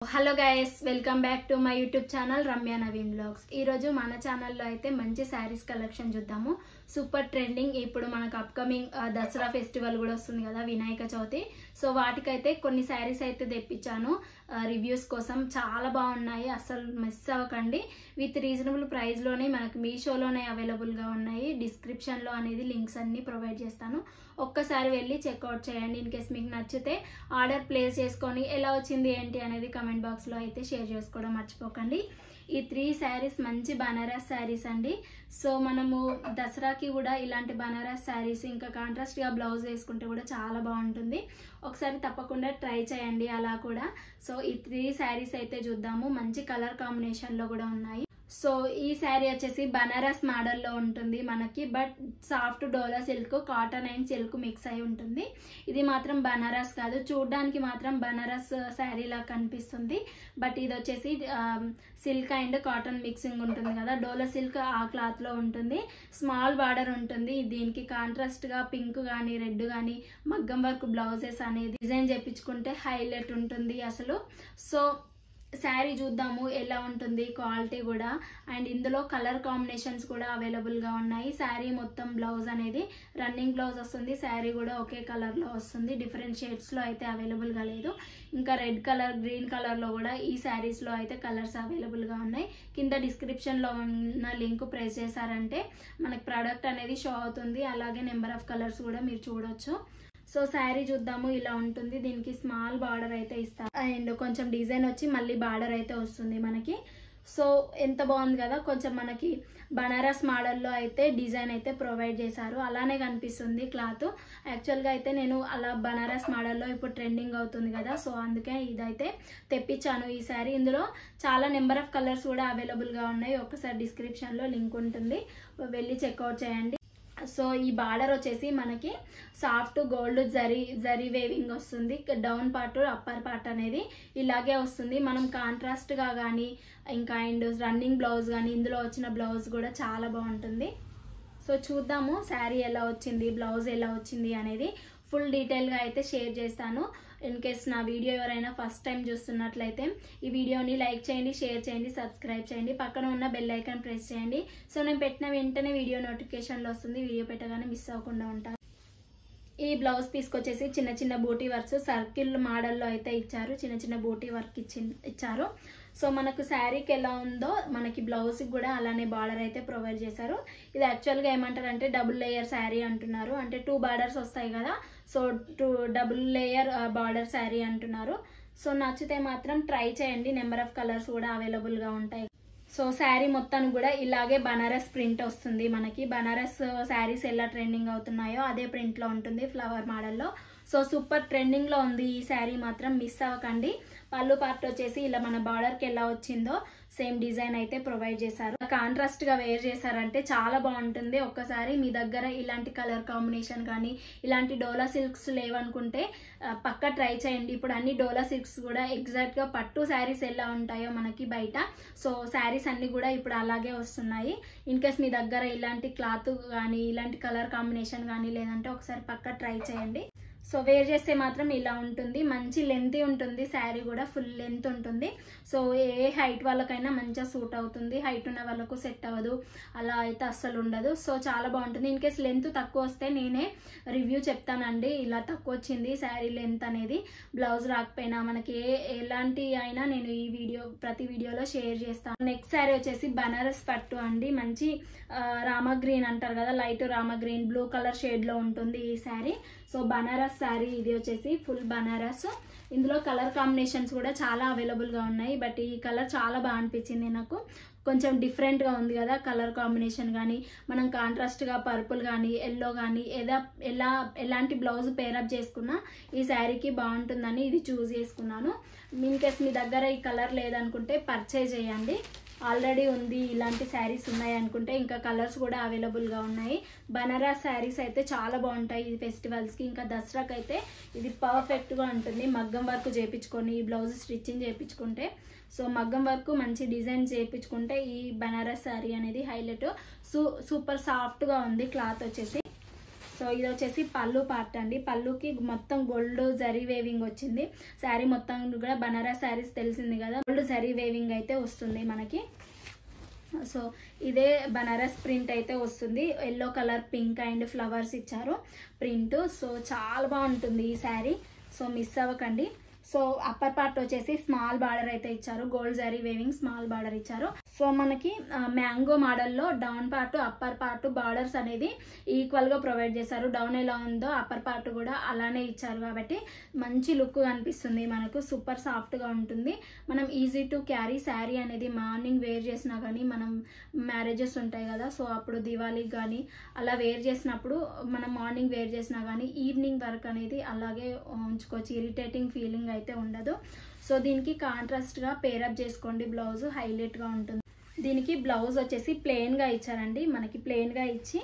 Hello guys, welcome back to my YouTube channel Ramya Naveen blogs. ఈరోజు మన ఛానల్లో అయితే మంచి శారీస్ కలెక్షన్ చూద్దాము. Super trending. ఇప్పుడు మనకు అప్కమింగ్ దసరా ఫెస్టివల్ కూడా వస్తుంది కదా, వినాయక చవితి. సో వాటికైతే కొన్ని శారీస్ అయితే తెప్పించాను రివ్యూస్ కోసం. చాలా బాగున్నాయి, అసలు మిస్ అవ్వకండి. విత్ రీజనబుల్ ప్రైస్లోనే మనకు మీషోలోనే అవైలబుల్గా ఉన్నాయి. డిస్క్రిప్షన్లో అనేది లింక్స్ అన్ని ప్రొవైడ్ చేస్తాను, ఒక్కసారి వెళ్ళి చెక్అవుట్ చేయండి. ఇన్ కేస్ మీకు నచ్చితే ఆర్డర్ ప్లేస్ చేసుకొని ఎలా వచ్చింది ఏంటి అనేది కమెంట్ బాక్స్లో అయితే షేర్ చేసుకోవడం మర్చిపోకండి. ఈ 3 శారీస్ మంచి బనారస్ శారీస్ అండి. సో మనము దసరాకి కూడా ఇలాంటి బనారస్ శారీస్ ఇంకా కాంట్రాస్ట్గా బ్లౌజ్ వేసుకుంటే కూడా చాలా బాగుంటుంది. ఒకసారి తప్పకుండా ట్రై చేయండి అలా కూడా. సో ఈ 3 శారీస్ అయితే చూద్దాము. మంచి కలర్ కాంబినేషన్లో కూడా ఉన్నాయి. సో ఈ శారీ వచ్చేసి బనారస్ మోడల్లో ఉంటుంది మనకి, but soft dola silk, cotton and silk mix అయి ఉంటుంది. ఇది మాత్రం బనారస్ కాదు, చూడడానికి మాత్రం బనారస్ శారీ లా కనిపిస్తుంది. బట్ ఇది వచ్చేసి సిల్క్ అండ్ కాటన్ మిక్సింగ్ ఉంటుంది కదా, డోలా సిల్క్ ఆ క్లాత్ లో ఉంటుంది. స్మాల్ బార్డర్ ఉంటుంది. దీనికి కాంట్రాస్ట్ గా పింక్ కానీ రెడ్ కానీ మగ్గం వర్క్ బ్లౌజెస్ అనేది డిజైన్ చేయించుకుంటే హైలైట్ ఉంటుంది అసలు. సో శారీ చూద్దాము ఎలా ఉంటుంది, క్వాలిటీ కూడా. అండ్ ఇందులో కలర్ కాంబినేషన్స్ కూడా అవైలబుల్గా ఉన్నాయి. శారీ మొత్తం బ్లౌజ్ అనేది రన్నింగ్ బ్లౌజ్ వస్తుంది. శారీ కూడా ఒకే కలర్లో వస్తుంది, డిఫరెంట్ షేడ్స్లో అయితే అవైలబుల్గా లేదు. ఇంకా రెడ్ కలర్, గ్రీన్ కలర్లో కూడా ఈ శారీస్లో అయితే కలర్స్ అవైలబుల్గా ఉన్నాయి. కింద డిస్క్రిప్షన్లో ఉన్న లింక్ ప్రెస్ చేశారంటే మనకి ప్రోడక్ట్ అనేది షో అవుతుంది. అలాగే నెంబర్ ఆఫ్ కలర్స్ కూడా మీరు చూడొచ్చు. సో శారీ చూద్దాము, ఇలా ఉంటుంది. దీనికి స్మాల్ బార్డర్ అయితే ఇస్తారు అండ్ కొంచెం డిజైన్ వచ్చి మళ్ళీ బార్డర్ అయితే వస్తుంది మనకి. సో ఎంత బాగుంది కదా, కొంచెం మనకి బనారస్ మోడల్లో అయితే డిజైన్ అయితే ప్రొవైడ్ చేశారు. అలానే కనిపిస్తుంది క్లాత్. యాక్చువల్గా అయితే నేను అలా బనారస్ మోడల్లో ఇప్పుడు ట్రెండింగ్ అవుతుంది కదా, సో అందుకే ఇదైతే తెప్పించాను ఈ శారీ. ఇందులో చాలా నెంబర్ ఆఫ్ కలర్స్ కూడా అవైలబుల్గా ఉన్నాయి. ఒక్కసారి డిస్క్రిప్షన్లో లింక్ ఉంటుంది, వెళ్ళి చెక్అవుట్ చేయండి. సో ఈ బార్డర్ వచ్చేసి మనకి సాఫ్ట్ గోల్డ్ జరీ వేవింగ్ వస్తుంది. డౌన్ పార్ట్ అప్పర్ పార్ట్ అనేది ఇలాగే వస్తుంది. మనం కాంట్రాస్ట్ గా కానీ ఇంకా అండ్ రన్నింగ్ బ్లౌజ్ కానీ ఇందులో వచ్చిన బ్లౌజ్ కూడా చాలా బాగుంటుంది. సో చూద్దాము శారీ ఎలా వచ్చింది, బ్లౌజ్ ఎలా వచ్చింది అనేది ఫుల్ డీటెయిల్గా అయితే షేర్ చేస్తాను. ఇన్ కేస్ నా వీడియో ఎవరైనా ఫస్ట్ టైం చూస్తున్నట్లయితే ఈ వీడియోని లైక్ చేయండి, షేర్ చేయండి, సబ్స్క్రైబ్ చేయండి, పక్కన ఉన్న బెల్ ఐకాన్ ప్రెస్ చేయండి. సో నేను పెట్టిన వెంటనే వీడియో నోటిఫికేషన్లో వస్తుంది. వీడియో పెట్టగానే మిస్ అవ్వకుండా ఉంటాను. ఈ బ్లౌజ్ పీస్కి వచ్చేసి చిన్న చిన్న బూటీ వర్క్స్ సర్కిల్ మోడల్లో అయితే ఇచ్చారు. చిన్న చిన్న బూటీ వర్క్ ఇచ్చారు. సో మనకు శారీకి ఎలా ఉందో మనకి బ్లౌజ్కి కూడా అలానే బార్డర్ అయితే ప్రొవైడ్ చేశారు. ఇది యాక్చువల్గా ఏమంటారంటే డబుల్ లేయర్ శారీ అంటున్నారు. అంటే 2 బార్డర్స్ వస్తాయి కదా, so 2 double layer border sari అంటున్నారు. సో నచ్చితే మాత్రం ట్రై చేయండి. నెంబర్ ఆఫ్ కలర్స్ కూడా అవైలబుల్గా ఉంటాయి. సో శారీ మొత్తం కూడా ఇలాగే బనారస్ ప్రింట్ వస్తుంది మనకి. బనారస్ శారీస్ ఎలా ట్రెండింగ్ అవుతున్నాయో అదే ప్రింట్లో ఉంటుంది, ఫ్లవర్ మోడల్లో. సో సూపర్ ట్రెండింగ్లో ఉంది ఈ శారీ, మాత్రం మిస్ అవ్వకండి. పళ్ళు పార్ట్ వచ్చేసి ఇలా మన బార్డర్కి ఎలా వచ్చిందో సేమ్ డిజైన్ అయితే ప్రొవైడ్ చేశారు. కాంట్రాస్ట్ గా వేర్ చేశారంటే చాలా బాగుంటుంది. ఒక్కసారి మీ దగ్గర ఇలాంటి కలర్ కాంబినేషన్ కానీ ఇలాంటి డోలా సిల్క్స్ లేవనుకుంటే పక్కా ట్రై చేయండి. ఇప్పుడు అన్ని డోలా సిల్క్స్ కూడా ఎగ్జాక్ట్ గా పట్టు శారీస్ ఎలా ఉంటాయో మనకి బయట, సో శారీస్ అన్ని కూడా ఇప్పుడు అలాగే వస్తున్నాయి. ఇన్ కేస్ మీ దగ్గర ఇలాంటి క్లాత్ కానీ ఇలాంటి కలర్ కాంబినేషన్ కానీ లేదంటే ఒకసారి పక్కా ట్రై చేయండి. సో వేర్ చేస్తే మాత్రం ఇలా ఉంటుంది. మంచి లెంత్ ఉంటుంది, శారీ కూడా ఫుల్ లెంత్ ఉంటుంది. సో ఏ హైట్ వాళ్ళకైనా మంచిగా సూట్ అవుతుంది. హైట్ ఉన్న వాళ్ళకు సెట్ అవ్వదు, అలా అయితే అస్సలు ఉండదు. సో చాలా బాగుంటుంది. ఇన్ కేస్ లెంత్ తక్కువ వస్తే నేనే రివ్యూ చెప్తానండి, ఇలా తక్కువ వచ్చింది శారీ లెంత్ అనేది. బ్లౌజ్ రాకపోయినా మనకి ఎలాంటి అయినా నేను ఈ ప్రతి వీడియోలో షేర్ చేస్తాను. నెక్స్ట్ శారీ వచ్చేసి బనారస్ పట్టు అండి. మంచి రామా గ్రీన్ అంటారు కదా, light Rama green blue colour shade లో ఉంటుంది ఈ శారీ. సో బనారస్ శారీ ఇది వచ్చేసి ఫుల్ బనారస్. ఇందులో కలర్ కాంబినేషన్స్ కూడా చాలా అవైలబుల్గా ఉన్నాయి. బట్ ఈ కలర్ చాలా బాగా అనిపించింది నాకు. కొంచెం డిఫరెంట్గా ఉంది కదా కలర్ కాంబినేషన్ కానీ, మనం కాంట్రాస్ట్గా పర్పుల్ కానీ ఎల్లో కానీ ఎలాంటి బ్లౌజ్ పేరప్ చేసుకున్నా ఈ శారీకి బాగుంటుందని ఇది చూస్ చేసుకున్నాను. ఇన్ కేస్ మీ దగ్గర ఈ కలర్ లేదనుకుంటే పర్చేజ్ చేయండి. ఆల్రెడీ ఉంది ఇలాంటి శారీస్ ఉన్నాయి అనుకుంటే ఇంకా కలర్స్ కూడా అవైలబుల్గా ఉన్నాయి. బనారస్ శారీస్ అయితే చాలా బాగుంటాయి ఈ ఫెస్టివల్స్కి. ఇంకా దసరాకి అయితే ఇది పర్ఫెక్ట్గా ఉంటుంది. మగ్గం వర్క్ చేయించుకొని ఈ బ్లౌజ్ స్టిచ్చింగ్ చేయించుకుంటే, సో మగ్గం వర్క్ మంచి డిజైన్ చేయించుకుంటే ఈ బనారస్ శారీ అనేది హైలైట్. సూపర్ సాఫ్ట్గా ఉంది క్లాత్ వచ్చేసి. సో ఇది వచ్చేసి పళ్ళు పార్ట్ అండి. పళ్ళుకి మొత్తం గోల్డ్ జరీ వేవింగ్ వచ్చింది. శారీ మొత్తం కూడా బనారస్ శారీస్ తెలిసింది కదా, గోల్డ్ జరీ వేవింగ్ అయితే వస్తుంది మనకి. సో ఇదే బనారస్ ప్రింట్ అయితే వస్తుంది. Yellow colour pink and flowers ఇచ్చారు ప్రింట్. సో చాలా బాగుంటుంది ఈ శారీ. సో మిస్ అవ్వకండి. సో అప్పర్ పార్ట్ వచ్చేసి స్మాల్ బార్డర్ అయితే ఇచ్చారు, gold zari weaving small border ఇచ్చారు. సో మనకి మ్యాంగో మోడల్లో down part upper part borders అనేది ఈక్వల్ గా ప్రొవైడ్ చేశారు. డౌన్ ఎలా ఉందో అప్పర్ పార్ట్ కూడా అలానే ఇచ్చారు కాబట్టి మంచి లుక్ కనిపిస్తుంది మనకు. సూపర్ సాఫ్ట్ గా ఉంటుంది. మనం ఈజీ టు క్యారీ శారీ అనేది మార్నింగ్ వేర్ చేసినా కానీ, మనం మ్యారేజెస్ ఉంటాయి కదా, సో అప్పుడు దివాళీకి కానీ అలా వేర్ చేసినప్పుడు మనం మార్నింగ్ వేర్ చేసినా కానీ ఈవినింగ్ వరకు అనేది అలాగే ఉంచుకోవచ్చు. ఇరిటేటింగ్ ఫీలింగ్ అయితే ఉండదు. సో దీనికి కాంట్రాస్ట్ గా పేరప్ చేసుకోండి. బ్లౌజ్ హైలైట్ గా ఉంటుంది. దీనికి బ్లౌజ్ వచ్చేసి ప్లెయిన్ గా ఇచ్చారండి. మనకి ప్లెయిన్ గా ఇచ్చి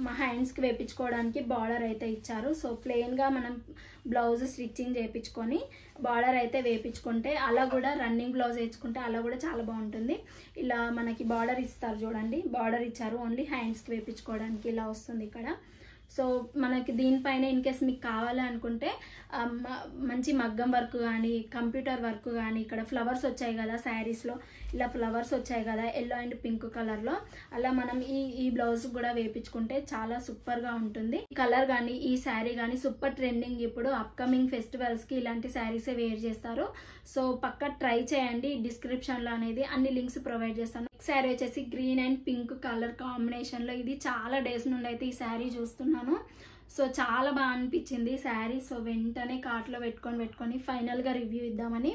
మా హ్యాండ్స్ కి వేపించుకోవడానికి బార్డర్ అయితే ఇచ్చారు. సో ప్లెయిన్ గా మనం బ్లౌజ్ స్టిచ్చింగ్ చేయించుకొని బార్డర్ అయితే వేపించుకుంటే, అలా కూడా రన్నింగ్ బ్లౌజ్ వేసుకుంటే అలా కూడా చాలా బాగుంటుంది. ఇలా మనకి బార్డర్ ఇస్తారు చూడండి, బార్డర్ ఇచ్చారు ఓన్లీ హ్యాండ్స్ కి వేపించుకోవడానికి. ఇలా వస్తుంది ఇక్కడ. సో మనకి దీనిపైన ఇన్ కేస్ మీకు కావాలి అనుకుంటే మంచి మగ్గం వర్క్ కానీ, కంప్యూటర్ వర్క్ కానీ, ఇక్కడ ఫ్లవర్స్ వచ్చాయి కదా శారీస్లో, ఇలా ఫ్లవర్స్ వచ్చాయి కదా ఎల్లో అండ్ పింక్ కలర్లో, అలా మనం ఈ బ్లౌజ్ కూడా వేపించుకుంటే చాలా సూపర్గా ఉంటుంది. ఈ కలర్ కానీ ఈ శారీ కానీ సూపర్ ట్రెండింగ్. ఇప్పుడు అప్కమింగ్ ఫెస్టివల్స్కి ఇలాంటి శారీసే వేర్ చేస్తారు. సో పక్కా ట్రై చేయండి. డిస్క్రిప్షన్లో అనేది అన్ని లింక్స్ ప్రొవైడ్ చేస్తాను. శారీ వచ్చేసి గ్రీన్ అండ్ పింక్ కలర్ కాంబినేషన్లో. ఇది చాలా డేస్ నుండి అయితే ఈ శారీ చూస్తున్నాను. సో చాలా బాగా అనిపించింది శారీ. సో వెంటనే కార్ట్లో పెట్టుకొని ఫైనల్గా రివ్యూ ఇద్దామని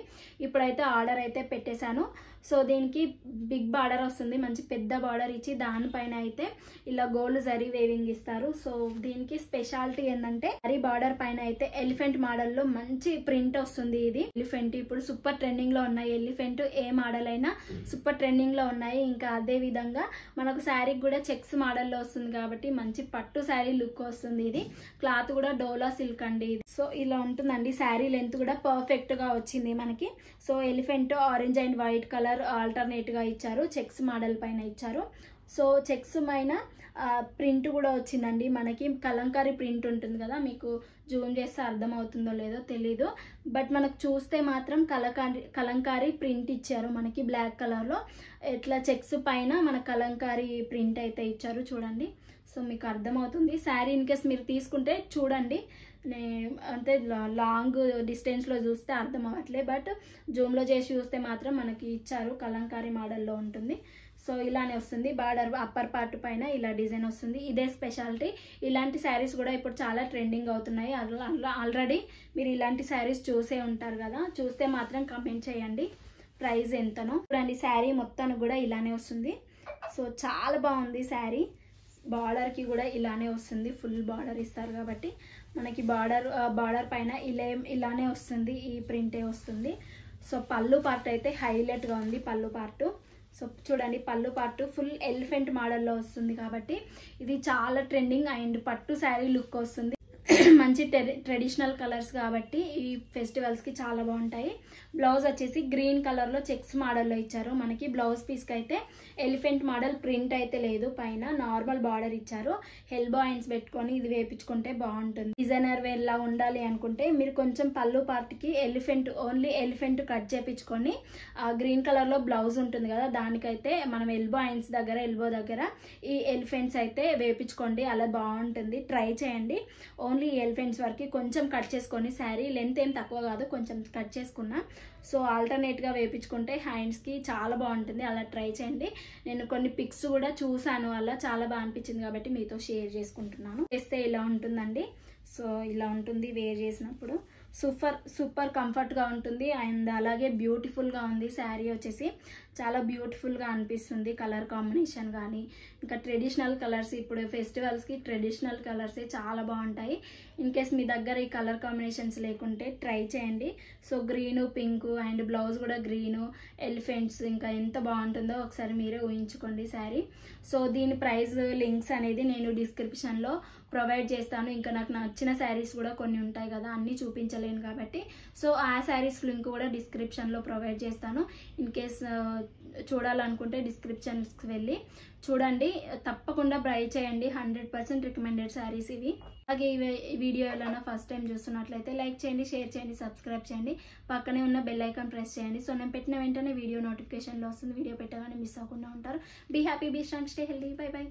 ఇప్పుడైతే ఆర్డర్ అయితే పెట్టేశాను. సో దీనికి బిగ్ బార్డర్ వస్తుంది, మంచి పెద్ద బార్డర్ ఇచ్చి దానిపైన అయితే ఇలా గోల్డ్ జరీ వేవింగ్ ఇస్తారు. సో దీనికి స్పెషాలిటీ ఏంటంటే జరీ బార్డర్ పైన అయితే ఎలిఫెంట్ మోడల్లో మంచి ప్రింట్ వస్తుంది. ఇది ఎలిఫెంట్ ఇప్పుడు సూపర్ ట్రెండింగ్ లో ఉన్నాయి. ఎలిఫెంట్ ఏ మోడల్ అయినా సూపర్ ట్రెండింగ్ లో ఉన్నాయి. ఇంకా అదే విధంగా మనకు శారీకి కూడా చెక్స్ మోడల్లో వస్తుంది కాబట్టి మంచి పట్టు శారీ లుక్ వస్తుంది. ఇది క్లాత్ కూడా డోలా సిల్క్ అండి. సో ఇలా ఉంటుందండి. శారీ లెంత్ కూడా పర్ఫెక్ట్ గా వచ్చింది మనకి. So elephant orange and white colour alternate గా ఇచ్చారు, చెక్స్ మోడల్ పైన ఇచ్చారు. సో చెక్స్ పైన ప్రింట్ కూడా వచ్చిందండి మనకి. కలంకారీ ప్రింట్ ఉంటుంది కదా, మీకు జూమ్ చేస్తే అర్థం అవుతుందో లేదో తెలీదు, బట్ మనకు చూస్తే మాత్రం కలంకారీ ప్రింట్ ఇచ్చారు మనకి బ్లాక్ కలర్ లో. ఇట్లా చెక్స్ పైన మన కలంకారీ ప్రింట్ అయితే ఇచ్చారు చూడండి. సో మీకు అర్థమవుతుంది. శారీ ఇన్ కేస్ మీరు తీసుకుంటే చూడండి, అంటే లాంగ్ డిస్టెన్స్లో చూస్తే అర్థం అవ్వట్లే, బట్ జూమ్లో చేసి చూస్తే మాత్రం మనకి ఇచ్చారు కలంకారీ మోడల్లో ఉంటుంది. సో ఇలానే వస్తుంది. బార్డర్ అప్పర్ పార్ట్ పైన ఇలా డిజైన్ వస్తుంది. ఇదే స్పెషాలిటీ. ఇలాంటి శారీస్ కూడా ఇప్పుడు చాలా ట్రెండింగ్ అవుతున్నాయి. ఆల్రెడీ మీరు ఇలాంటి శారీస్ చూసే ఉంటారు కదా, చూస్తే మాత్రం కమెంట్ చేయండి ప్రైస్ ఎంతనో. చూడండి శారీ మొత్తం కూడా ఇలానే వస్తుంది. సో చాలా బాగుంది శారీ. బార్డర్కి కూడా ఇలానే వస్తుంది, ఫుల్ బార్డర్ ఇస్తారు కాబట్టి మనకి బార్డర్ పైన ఇలానే వస్తుంది, ఈ ప్రింటే వస్తుంది. సో పళ్ళు పార్ట్ అయితే హైలైట్గా ఉంది పళ్ళు పార్ట్. సో చూడండి పళ్ళు పార్ట్ ఫుల్ ఎలిఫెంట్ మోడల్లో వస్తుంది కాబట్టి ఇది చాలా ట్రెండింగ్ అండ్ పట్టు శారీ లుక్ వస్తుంది. మంచి ట్రెడిషనల్ కలర్స్ కాబట్టి ఈ ఫెస్టివల్స్కి చాలా బాగుంటాయి. బ్లౌజ్ వచ్చేసి గ్రీన్ కలర్లో చెక్స్ మోడల్లో ఇచ్చారు మనకి. బ్లౌజ్ పీస్కి అయితే ఎలిఫెంట్ మోడల్ ప్రింట్ అయితే లేదు, పైన నార్మల్ బార్డర్ ఇచ్చారు. ఎల్బో హ్యాండ్స్ పెట్టుకొని ఇది వేపించుకుంటే బాగుంటుంది. డిజైనర్ వేర్ లా ఉండాలి అనుకుంటే మీరు కొంచెం పళ్ళు పార్ట్కి ఓన్లీ ఎలిఫెంట్ కట్ చేపించుకొని గ్రీన్ కలర్లో బ్లౌజ్ ఉంటుంది కదా, దానికైతే మనం ఎల్బో దగ్గర ఈ ఎలిఫెంట్స్ అయితే వేపించుకోండి, అలా బాగుంటుంది. ట్రై చేయండి. ఓన్లీ ఎలిఫెంట్స్ వరకు కొంచెం కట్ చేసుకొని, శారీ లెంత్ ఏం తక్కువ కాదు, కొంచెం కట్ చేసుకున్నా. సో ఆల్టర్నేట్గా వేపించుకుంటే హ్యాండ్స్కి చాలా బాగుంటుంది. అలా ట్రై చేయండి. నేను కొన్ని పిక్స్ కూడా చూసాను, అలా చాలా బాగా అనిపించింది కాబట్టి మీతో షేర్ చేసుకుంటున్నాను. చేస్తే ఇలా ఉంటుందండి. సో ఇలా ఉంటుంది వేర్ చేసినప్పుడు. సూపర్ కంఫర్ట్గా ఉంటుంది అండ్ అలాగే బ్యూటిఫుల్గా ఉంది. శారీ వచ్చేసి చాలా బ్యూటిఫుల్గా అనిపిస్తుంది. కలర్ కాంబినేషన్ కానీ ఇంకా ట్రెడిషనల్ కలర్స్, ఇప్పుడు ఫెస్టివల్స్కి ట్రెడిషనల్ కలర్సే చాలా బాగుంటాయి. ఇన్ కేస్ మీ దగ్గర ఈ కలర్ కాంబినేషన్స్ లేకుంటే ట్రై చేయండి. So green pink and blouse కూడా గ్రీను ఎలిఫెంట్స్, ఇంకా ఎంత బాగుంటుందో ఒకసారి మీరే ఊహించుకోండి శారీ. సో దీని ప్రైస్ లింక్స్ అనేది నేను డిస్క్రిప్షన్లో ప్రొవైడ్ చేస్తాను. ఇంకా నాకు నచ్చిన శారీస్ కూడా కొన్ని ఉంటాయి కదా, అన్నీ చూపించలేను కాబట్టి సో ఆ శారీస్ లింక్ కూడా డిస్క్రిప్షన్లో ప్రొవైడ్ చేస్తాను. ఇన్ కేస్ చూడాలనుకుంటే డిస్క్రిప్షన్స్కి వెళ్ళి చూడండి. తప్పకుండా ట్రై చేయండి. 100% రికమెండెడ్ శారీస్ ఇవి. అలాగే ఈ వీడియో ఎలా ఫస్ట్ టైం చూస్తున్నట్లయితే లైక్ చేయండి, షేర్ చేయండి, సబ్స్క్రైబ్ చేయండి, పక్కనే ఉన్న బెల్ ఐకాన్ ప్రెస్ చేయండి. సో నేను పెట్టిన వెంటనే వీడియో నోటిఫికేషన్లో వస్తుంది. వీడియో పెట్టగానే మిస్ అవ్వకుండా ఉంటారు. Be happy, be strong, stay healthy. Bye by.